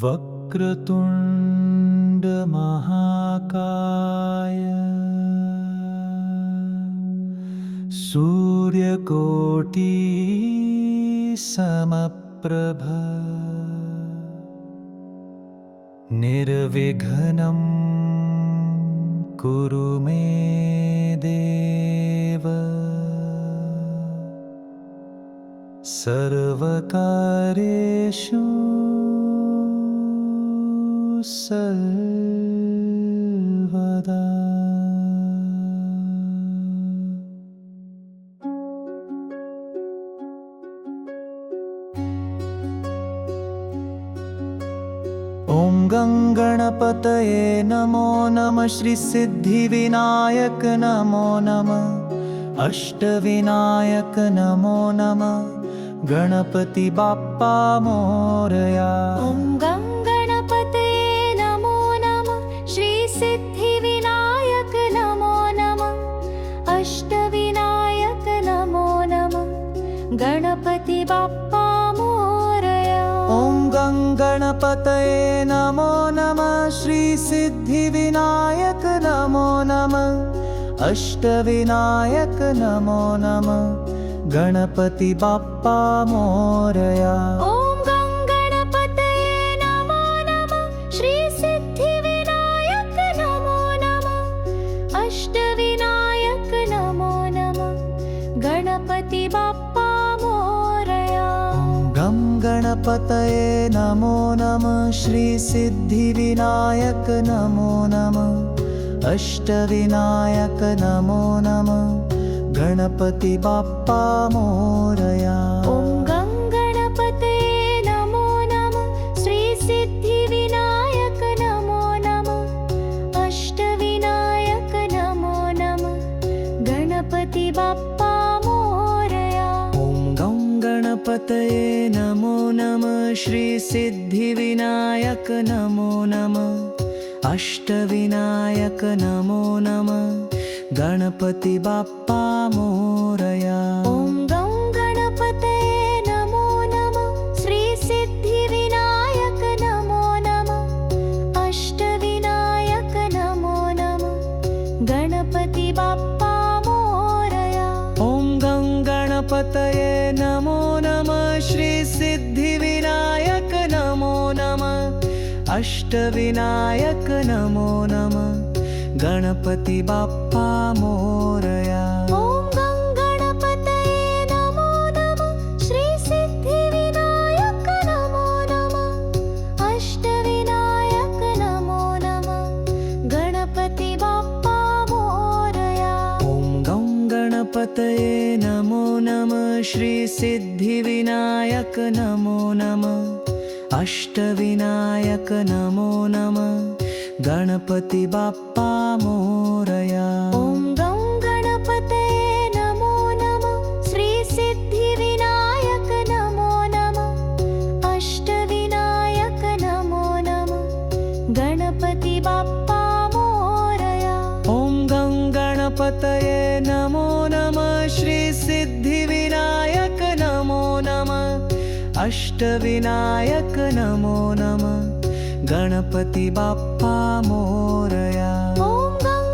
वक्रतुण्ड महाकाय सूर्यकोटि समप्रभ निर्विघ्नं कुरु मे देव सर्वकार्येषु सर्वदा। ॐ गणपतये नमो नमः। श्री सिद्धिविनायक नमो नमः। अष्टविनायक नमो नमः। गणपति बाप्पा मोरया। ॐ गणपतये नमो नमः। श्री सिद्धिविनायक नमो नमः। अष्टविनायक नमो नमः। गणपति बाप्पा मोरया। ॐ गणपतये नमो नमः। श्री सिद्धिविनायक नमो नमः। अष्टविनायक नमो नमः। गणपति बाप्पा मोरया। ॐ गणपतये नमो नमः। श्री सिद्धिविनायक नमो नमः। अष्टविनायक नमो नमः। गणपति बाप्पा मोरया। ॐ गणपतये नमो नमः। श्री सिद्धिविनायक नमो नमः। अष्टविनायक नमो नमः। गणपति बाप्पा मोरया। ॐ गणपतये नमो नमः। श्री सिद्धिविनायक नमो नमः। अष्टविनायक नमो नमः। गणपति बाप्पा मोरया। ॐ गणपतये नमो नमः। श्री सिद्धिविनायक नमो नमः। अष्टविनायक नमो नमः। गणपति बाप्पा मोरया। ॐ गणपतये नमो नमः। श्री सिद्धिविनायक नमो नमः। अष्टविनायक नमो नमः। गणपति बाप्पा मोरया। ॐ गणपतये नमो नमः। श्री सिद्धिविनायक नमो नमः। अष्टविनायक नमो नमः। गणपति बाप्पा मोरया। ॐ गणपतये नमो नमः। श्री सिद्धिविनायक नमो नमः। अष्टविनायक नमो नमः। गणपति बाप्पा मोरया। ॐ गणपतये नमो नमः। श्री सिद्धिविनायक नमो नमः। अष्टविनायक नमो नमः। गणपति बाप्पा मोरया। ॐ गणपतये नमो नमः। श्री सिद्धिविनायक नमो नमः। अष्टविनायक नमो नमः। गणपति बाप्पा मोरया। ॐ गणपतये नमो नमः। श्री सिद्धिविनायक नमो नमः। अष्टविनायक नमो नमः। गणपति बाप्पा मोरया। ॐ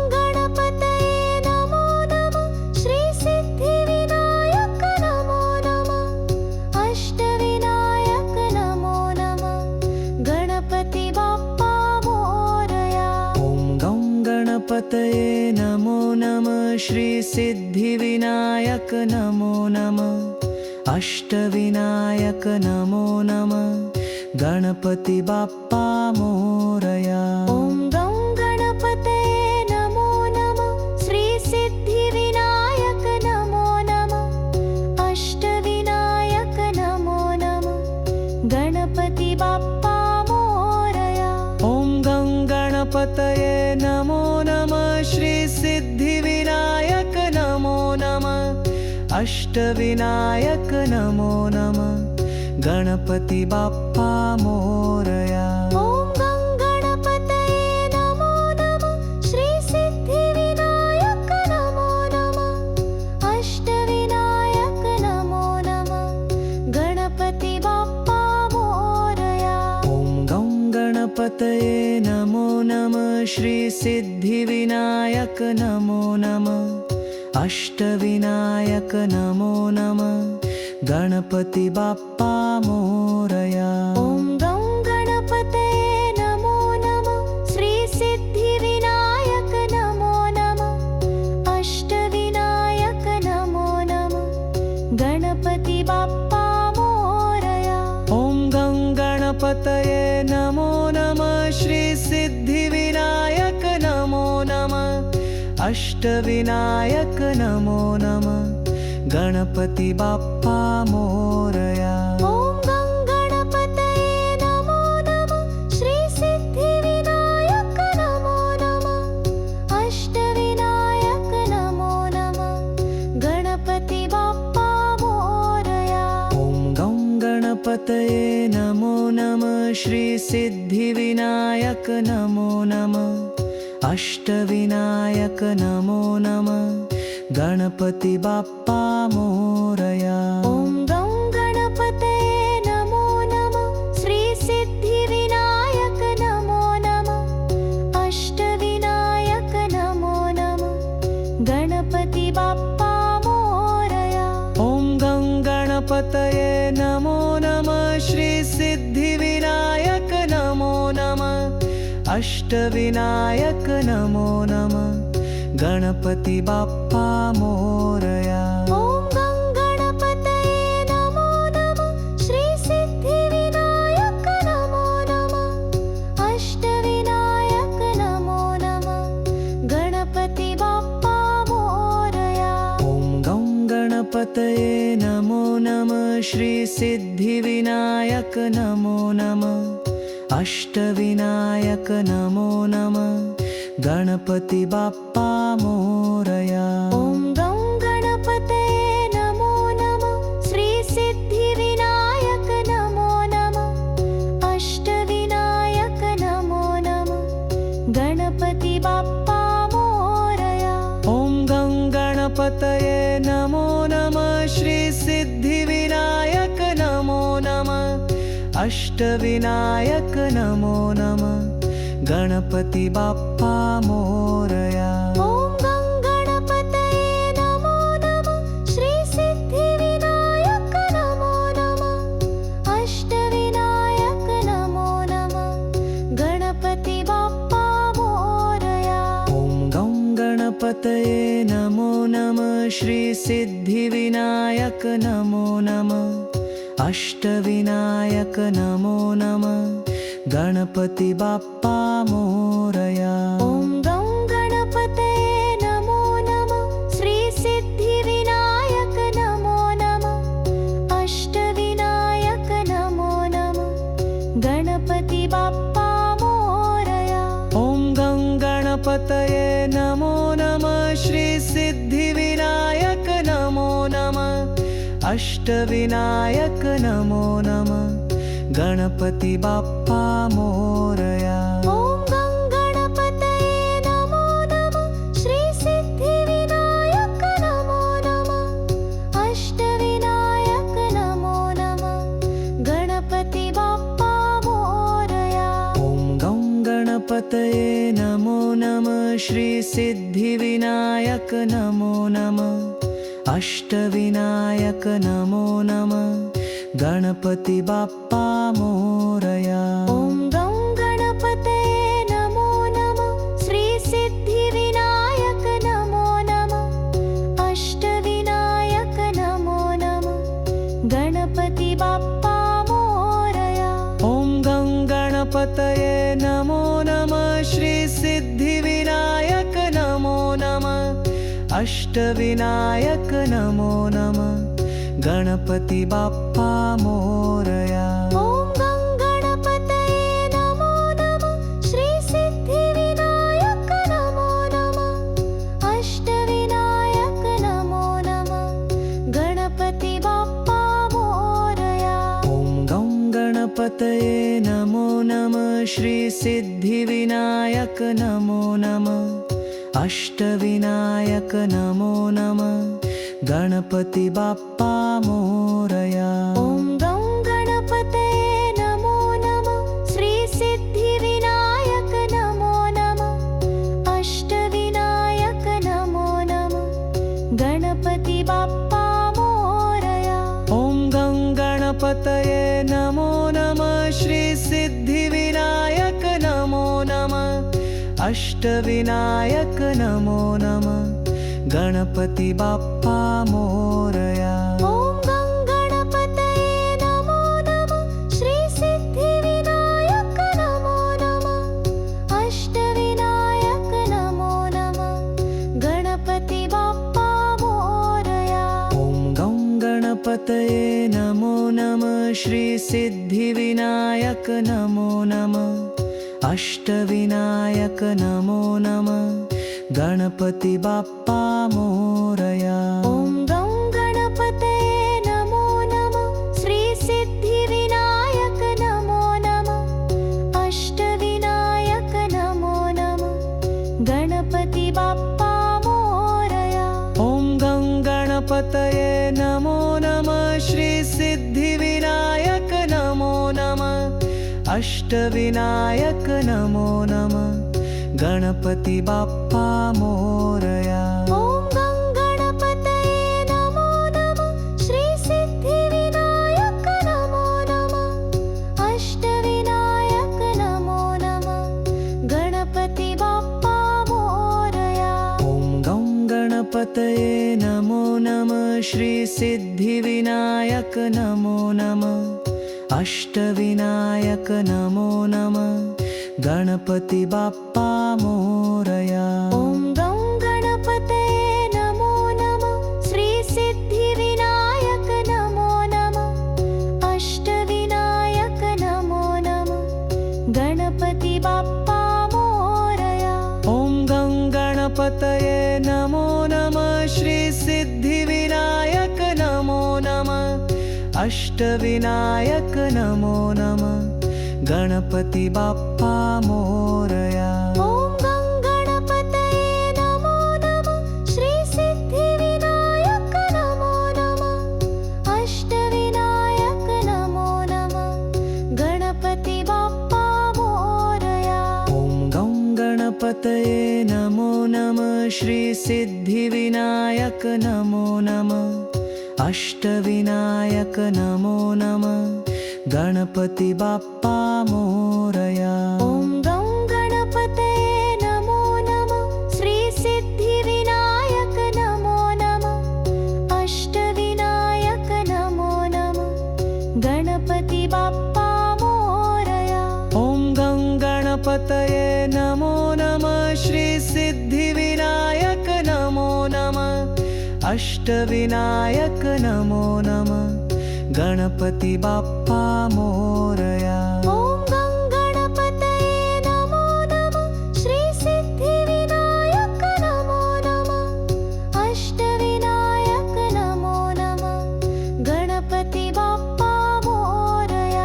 गणपतये नमो नमः। श्री सिद्धिविनायक नमो नमः। अष्टविनायक नमो नमः। गणपति बाप्पा मोरया। ॐ गणपतये नमो नमः। श्री सिद्धिविनायक नमो नमः। अष्टविनायक नमो नमः। गणपति बाप्पा मोरया। ॐ गणपतये नमो नमः। श्री सिद्धिविनायक नमो नमः। अष्टविनायक नमो नमः। गणपति बाप्पा मोरया। ॐ गणपतये नमो नमः। श्री सिद्धिविनायक नमो नमः। अष्टविनायक नमो नमः। गणपति बाप्पा मोरया। ॐ गणपतये नमो नमः। श्री सिद्धिविनायक नमो नमः। अष्टविनायक नमो नमः। गणपति बाप्पा मोरया। ॐ गणपतये नमो नमः श्री सिद्धिविनायक नमो नमः अष्टविनायक नमो नमः गणपति बाप्पा मोरया। ॐ गं गणपतये नमो नमः श्री सिद्धिविनायक नमो नमः अष्टविनायक नमो नमः गणपति बाप्पा मोरया। ॐ गं गणपतये नमो नमः श्री सिद्धिविनायक नमो नमः अष्टविनायक नमो नमः गणपति बाप्पा मोरया। ॐ गं गणपतये नमो नमः श्री सिद्धिविनायक नमो नमः अष्टविनायक नमो नमः गणपति बाप्पा मोरया। ॐ गं गणपतये नमो नमः श्री सिद्धिविनायक नमो नमः अष्टविनायक नमो नमः गणपति बाप्पा मोरया। ॐ गं गणपतये नमो नमः श्री सिद्धिविनायक नमो नमः अष्टविनायक नमो नमः गणपति बाप्पा मोरया। ॐ गं गणपतये नमो नमः श्री सिद्धिविनायक नमो नमः अष्टविनायक नमो नमः गणपति बाप्पा मोरया। ॐ गं गणपतये नमो नमः श्री सिद्धिविनायक नमो नमः अष्टविनायक नमो नमः गणपति बाप्पा मोरया। ॐ गं गणपतये नमो नमः श्री सिद्धिविनायक नमो नमः अष्टविनायक नमो नमः गणपति बाप्पा मोरया। ॐ गं गणपतये नमो नमः श्री सिद्धिविनायक नमो नमः अष्टविनायक नमो नमः गणपति बाप्पा मोरया। ॐ गं गणपतये नमो नमः श्री सिद्धिविनायक नमो नमः अष्टविनायक नमो नमः गणपति बाप्पा मोरया। ॐ गं गणपतये नमो नमः श्री सिद्धिविनायक नमो नमः अष्टविनायक नमो नमः गणपति बाप्पा मोरया। ॐ गं गणपतये नमो नमः श्री सिद्धिविनायक नमो नमः अष्टविनायक नमो नमः गणपति बाप्पा मोरया। ॐ गं गणपतये नमो नमः श्री सिद्धिविनायक नमो नमः अष्टविनायक नमो नमः गणपति बाप्पा मोरया। ॐ गं गणपतये नमो नमः श्री सिद्धिविनायक नमो नमः अष्टविनायक नमो नमः गणपति बाप्पा मोरया। ॐ गं गणपतये नमो नमः श्री सिद्धिविनायक नमो नमः अष्टविनायक नमो नमः गणपति बाप्पा मोरया। ॐ गं गणपतये नमो नमः श्री सिद्धिविनायक नमो नमः अष्टविनायक नमो नमः गणपति बाप्पा मोरया। ॐ गं गणपतये नमो नमः श्री सिद्धिविनायक नमो नमः अष्टविनायक नमो नमः गणपति बाप्पा मोरया। ॐ गं गणपतये नमो नमः श्री सिद्धिविनायक नमो नमः अष्टविनायक नमो नमः गणपति बाप्पा मोरया। ॐ गं गणपतये नमो नमः श्री सिद्धिविनायक नमो नमः अष्टविनायक नमो नमः गणपति बाप्पा मोरया। ॐ गं गणपतये नमो नमः श्री सिद्धिविनायक नमो नमः अष्टविनायक नमो नमः गणपति बाप्पा मोरया। ॐ गं गणपतये नमो नमः श्री सिद्धिविनायक अष्टविनायक नमो नमः गणपति बाप्पा मोरया। ॐ गणपतये नमो नमः श्री सिद्धिविनायक नमो नमः अष्टविनायक नमो नमः गणपति बाप्पा मोरया। ॐ गणपतये नमो नमः श्री सिद्धिविनायक नमो नमः अष्टविनायक नमो नमः गणपति बाप्पा मोरया। ॐ गणपतये नमो नमः श्री सिद्धिविनायक नमो नमः अष्टविनायक नमो नमः गणपति बाप्पा मोरया। ॐ गणपतये नमो नमः श्री सिद्धिविनायक नमो नमः अष्टविनायक नमो नमः गणपति बाप्पा मोरया। ॐ गणपतये नमो नमः श्री सिद्धिविनायक नमो नमः अष्टविनायक नमो नमः गणपति बाप्पा मोरया। ॐ गणपतये नमो नमः श्री सिद्धिविनायक नमो नमः अष्टविनायक नमो नमः गणपति बाप्पा मोरया। ॐ गणपतये नमो नमः श्री सिद्धिविनायक नमो नमः अष्टविनायक नमो नमः गणपति बाप्पा मोरया। ॐ गणपतये नमो नमः श्री सिद्धिविनायक नमो नमः अष्टविनायक नमो नमः गणपति बाप्पा मोरया। ॐ गणपतये नमो नमः श्री सिद्धिविनायक नमो नमः अष्टविनायक नमो नमः गणपति बाप्पा मोरया। ॐ गणपतये नमो नमः श्री सिद्धिविनायक नमो नमः अष्टविनायक नमो नमः गणपति बाप्पा मोरया। ॐ गणपतये नमो नमः श्री सिद्धिविनायक नमो नमः अष्टविनायक नमो नमः गणपति बाप्पा मोरया। ॐ गणपतये नमो नमः श्री सिद्धिविनायक नमो नमः अष्टविनायक नमो नमः गणपति बाप्पा मोरया। ॐ गणपतये नमो नमः श्री सिद्धिविनायक नमो नमः अष्टविनायक नमो नमः गणपति बाप्पा मोरया।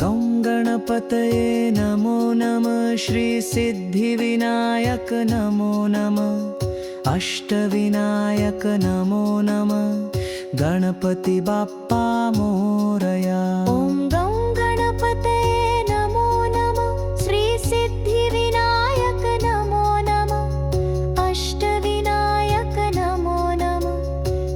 ॐ गणपतये नमो नमः श्री सिद्धिविनायक नमो नमः अष्टविनायक नमो नमः गणपति बाप्पा मोरया। ॐ गणपतये नमो नमः श्री सिद्धिविनायक नमो नमः अष्टविनायक नमो नमः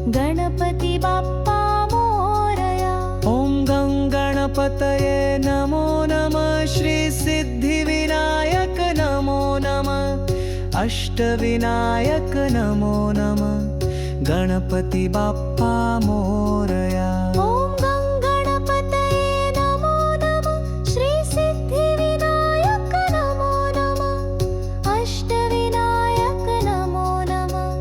गणपति बाप्पा मोरया। ॐ गणपतये नमो नमः श्री सिद्धिविनायक नमो नमः अष्टविनायक नमो नमः गणपति बाप्पा मोरया। ॐ गणपतये नमो नमः श्री सिद्धिविनायक नमो नमः अष्टविनायक नमो नमः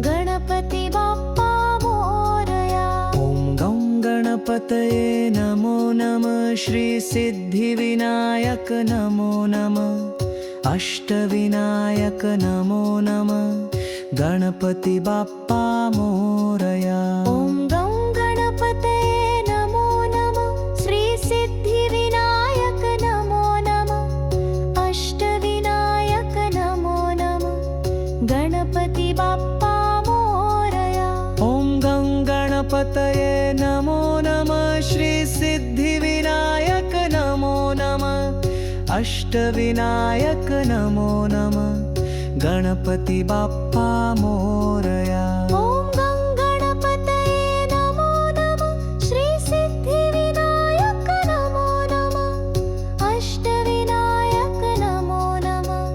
गणपति बाप्पा मोरया। ॐ गणपतये नमो नमः श्री सिद्धिविनायक नमो नमः अष्टविनायक नमो नमः गणपति बाप्पा मोरया। ॐ गणपतये नमो नमः श्री सिद्धिविनायक नमो नमः अष्टविनायक नमो नमः गणपति बाप्पा मोरया। ॐ गणपतये नमो नमः श्री सिद्धिविनायक नमो नमः अष्टविनायक नमो नमः गणपति बाप्पा मोरया। ॐ गणपतये नमो नमः श्री सिद्धिविनायक नमो नमः अष्टविनायक नमो नमः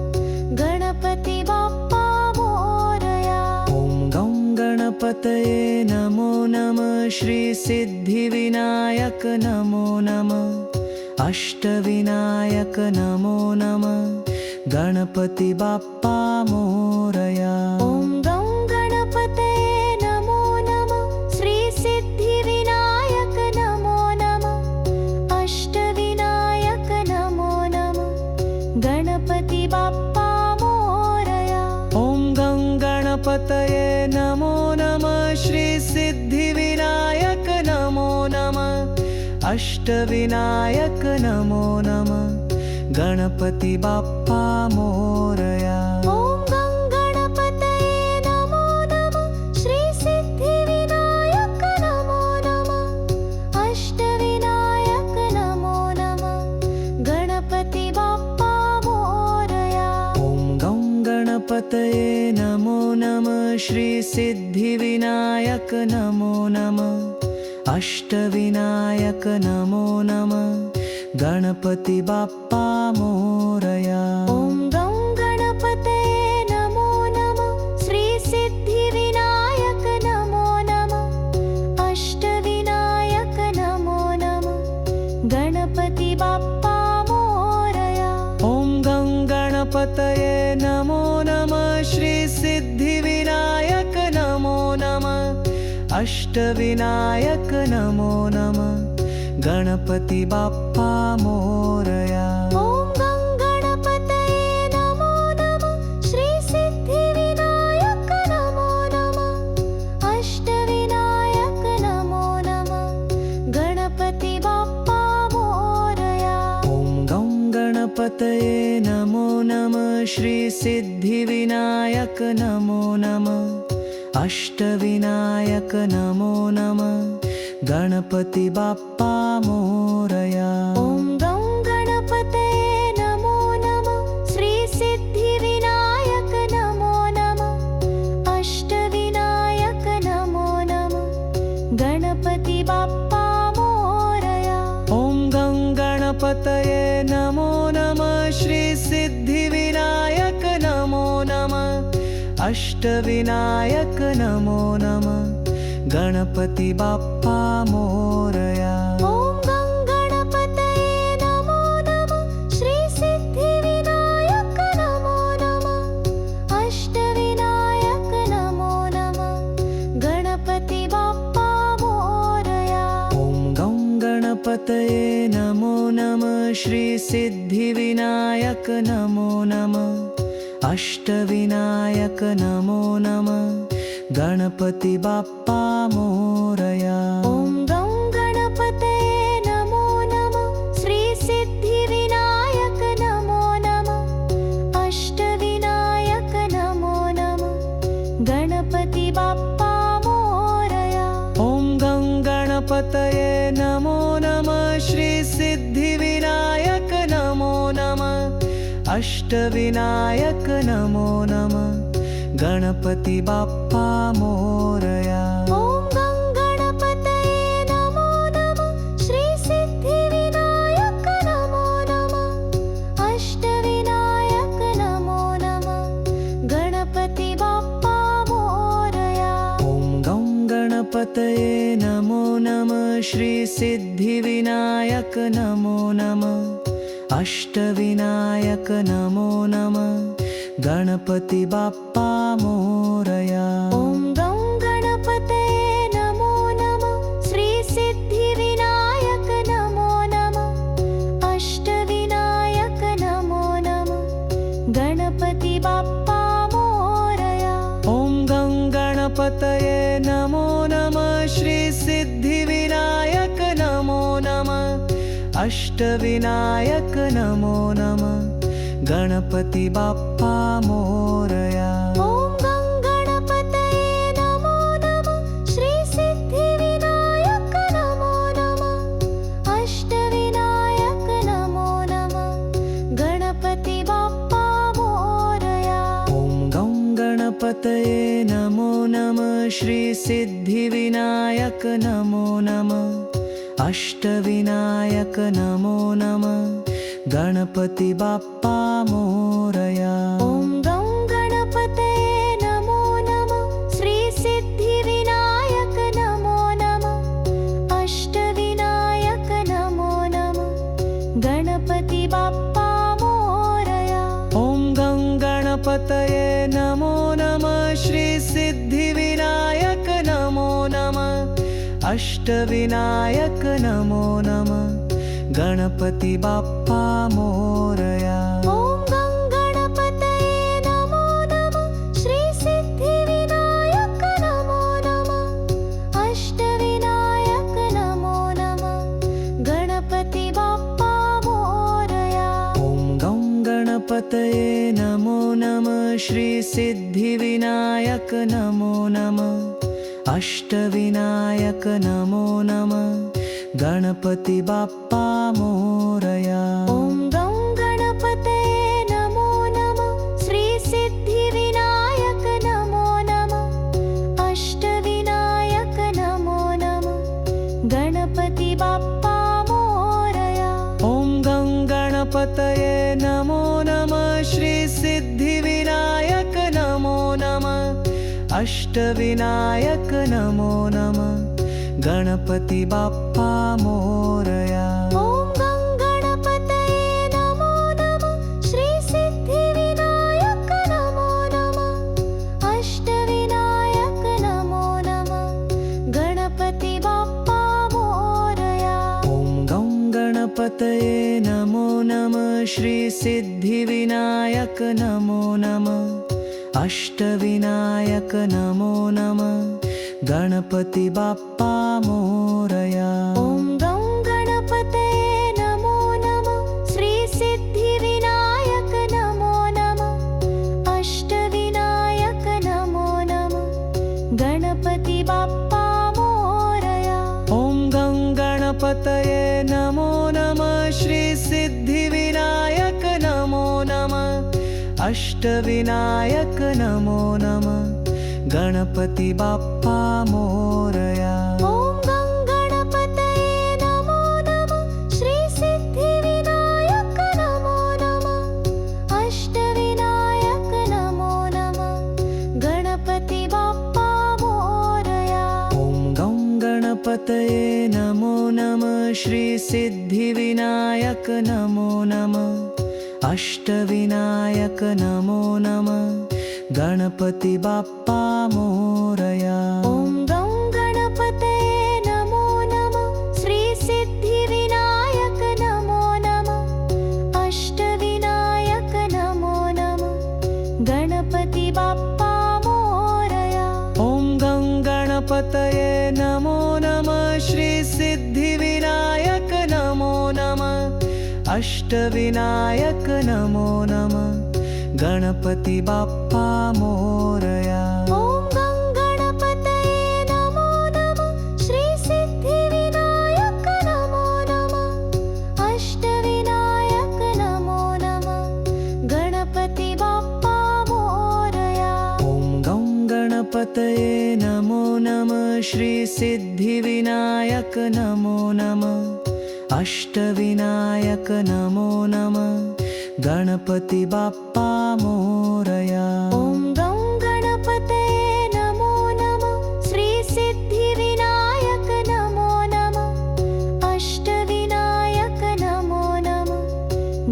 श्री सिद्धिविनायक नमो नमः अष्टविनायक नमो नमः गणपति बाप्पा मोरया। ॐ गं गणपतये नमो नमः श्री सिद्धिविनायक नमो नमः अष्टविनायक नमो नमः गणपति बाप्पा मोरया। ॐ गं गणपतये नमो नमः श्री सिद्धिविनायक नमो नमः अष्टविनायक नमो नमः गणपति बाप्पा मोरया। ॐ गं गणपतये नमो नमः श्री सिद्धिविनायक नमो नमः अष्टविनायक नमो नमः गणपति बाप्पा मोरया। ॐ गं गणपतये नमो नमः श्री सिद्धिविनायक नमो नमः अष्टविनायक नमो नमः गणपति बाप्पा मोरया। ॐ गं गणपतये नमो नमः श्री सिद्धिविनायक नमो नमः अष्टविनायक नमो नमः गणपति बाप्पा मोरया। ॐ गं गणपतये नमो नमः श्री सिद्धिविनायक नमो नमः अष्टविनायक नमो नमः गणपति बाप्पा मोरया। ॐ गं गणपतये नमो नमः श्री सिद्धिविनायक नमो नमः अष्टविनायक नमो नमः गणपति बाप्पा मोरया। ॐ गं गणपतये नमो नमः श्री सिद्धिविनायक नमो नमः अष्टविनायक नमो नमः गणपति बाप्पा मोरया। ॐ गं गणपतये नमो नमः श्री सिद्धिविनायक नमो नमः अष्टविनायक नमो नमः गणपति बाप्पा मोरया। ॐ गं गणपतये नमो नमः श्री सिद्धिविनायक नमो नमः अष्टविनायक नमो नमः गणपति बाप्पा मोरया। ॐ गं गणपतये नमो नमः श्री सिद्धिविनायक नमो नमः अष्टविनायक नमो नमः गणपति बाप्पा मोरया। ॐ गं गणपतये नमो नमः श्री सिद्धिविनायक नमो नमः अष्टविनायक नमो नमः गणपति बाप्पा मोरया। ॐ गं गणपतये नमो नमः श्री सिद्धिविनायक नमो नमः अष्टविनायक नमो नमः गणपति बाप्पा मोरया। ॐ गं गणपतये नमो नमः श्री सिद्धिविनायक नमो नमः अष्टविनायक नमो नमः गणपति बाप्पा मोरया। ॐ गं गणपतये नमो नमः श्री सिद्धिविनायक नमो नमः अष्टविनायक नमो नमः गणपति बाप्पा मोरया। ॐ गं गणपतये नमो नमः श्री सिद्धिविनायक नमो नमः अष्टविनायक नमो नमः गणपति बाप्पा मोरया। ॐ गं गणपतये नमो नमः श्री सिद्धिविनायक नमो नमः अष्टविनायक नमो नमः गणपति बाप्पा मोरया। ॐ गं गणपतये नमो नमः श्री सिद्धिविनायक नमो नमः अष्टविनायक नमो नमः गणपति बाप्पा मोरया। ॐ गं गणपतये नमो नमः श्री सिद्धिविनायक नमो नमः अष्टविनायक नमो नमः गणपति बाप्पा मोरया। ॐ गं गणपतये नमो नमः श्री सिद्धिविनायक नमो नमः अष्टविनायक नमो नमः गणपति बाप्पा मोरया। ॐ गं गणपतये नमो नमः श्री सिद्धिविनायक नमो नमः अष्टविनायक नमो नमः गणपति बाप्पा मोरया। ॐ गणपतये नमो नमः श्री सिद्धिविनायक नमो नमः अष्टविनायक नमो नमः गणपति बाप्पा मोरया। ॐ गणपतये नमो नमः श्री सिद्धिविनायक नमो नमः अष्टविनायक नमो नमः गणपति बाप्पा मोरया। ॐ गणपतये नमो नमः श्री सिद्धिविनायक नमो नमः अष्टविनायक नमो नमः गणपति बाप्पा मोरया। ॐ गणपतये नमो नमः श्री सिद्धिविनायक नमो नमः अष्टविनायक नमो नमः गणपति बाप्पा मोरया। ॐ गणपतये नमो नमः श्री सिद्धिविनायक नमो नमः अष्टविनायक नमो नमः गणपति बाप्पा मोरया। ॐ गणपतये नमो नमः श्री सिद्धिविनायक नमो नमः अष्टविनायक नमो नमः गणपति बाप्पा मोरया। ॐ गणपतये नमो नमः श्री सिद्धिविनायक नमो नमः अष्टविनायक नमो नमः गणपति बाप्पा मोरया। ॐ गणपतये नमो नमः श्री सिद्धिविनायक नमो नमः अष्टविनायक नमो नमः गणपति बाप्पा मोरया। ॐ गणपतये नमो नमः श्री सिद्धिविनायक नमो नमः अष्टविनायक नमो नमः गणपति बाप्पा मोरया। ॐ गणपतये नमो नमः श्री सिद्धिविनायक नमो नमः अष्टविनायक नमो नमः गणपति बाप्पा मोरया। ॐ गणपतये नमो नमः श्री सिद्धिविनायक नमो नमः अष्टविनायक नमो नमः गणपति बाप्पा मोरया। ॐ गणपतये नमो नमः श्री सिद्धिविनायक नमो नमः अष्टविनायक नमो नमः गणपति बाप्पा मोरया। ॐ गणपतये नमो नमः श्री सिद्धिविनायक नमो नमः अष्टविनायक नमो नमः गणपति बाप्पा मोरया। ॐ गणपतये नमो नमः श्री सिद्धिविनायक नमो नमः अष्टविनायक नमो नमः गणपति बाप्पा मोरया। ॐ गणपतये नमो नमः श्री सिद्धिविनायक नमो नमः अष्टविनायक नमो नमः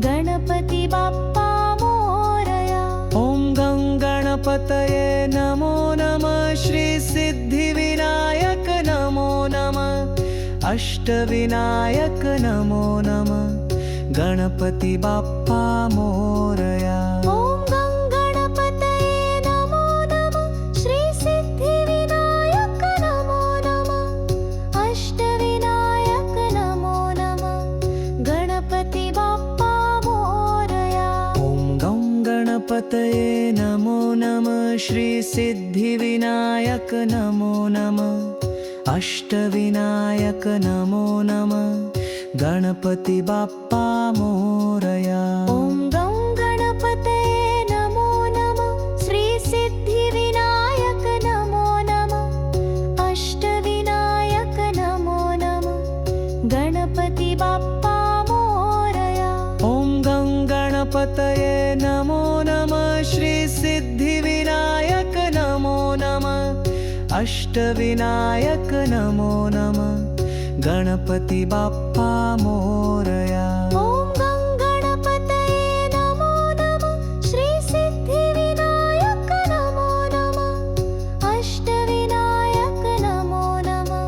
गणपति बाप्पा मोरया। ॐ गणपतये नमो नमः श्री सिद्धिविनायक नमो नमः अष्टविनायक नमो नमः गणपति बाप्पा मोरया। ॐ गणपतये नमो नमः श्री सिद्धिविनायक नमो नमः अष्टविनायक नमो नमः गणपति बाप्पा मोरया। ॐ गणपतये नमो नमः श्री सिद्धिविनायक नमो नमः अष्टविनायक नमो नमः गणपति बाप्पा मोरया। ॐ गणपतये नमो नमः श्री सिद्धिविनायक नमो नमः अष्टविनायक नमो नमः गणपति बाप्पा मोरया। ॐ गणपतये नमो नमः श्री सिद्धिविनायक नमो नमः अष्टविनायक नमो नमः गणपति बाप्पा मोरया। ॐ गणपतये नमो नमः श्री सिद्धिविनायक नमो नमः अष्टविनायक नमो नमः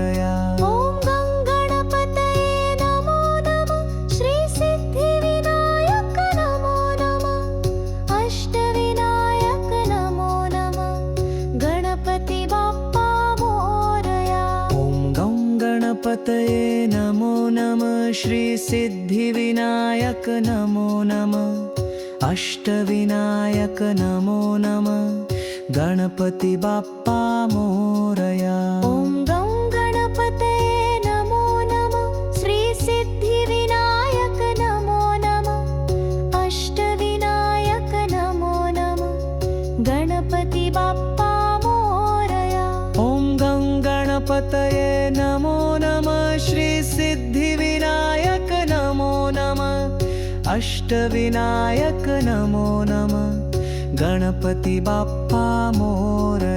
मोरया ॐ गणपतये नमो नमः श्रीसिद्धिविनायक नमो नमः अष्टविनायक नमो नमः गणपति बाप्पा मोरया ॐ गं गणपतये नमो नमः श्रीसिद्धिविनायक नमो नमः अष्टविनायक नमो नमः गणपति बाप्पा मोरया ॐ गं गणपतये नमो नमः श्रीसिद्धिविनायक नमो नमः अष्टविनायक नमो नमः गणपति बाप्पा मोरया ॐ गं गणपतये नमो नमः श्रीसिद्धिविनायक नमो नमः अष्टविनायक नमो नमः गणपति बाप्पा मोरया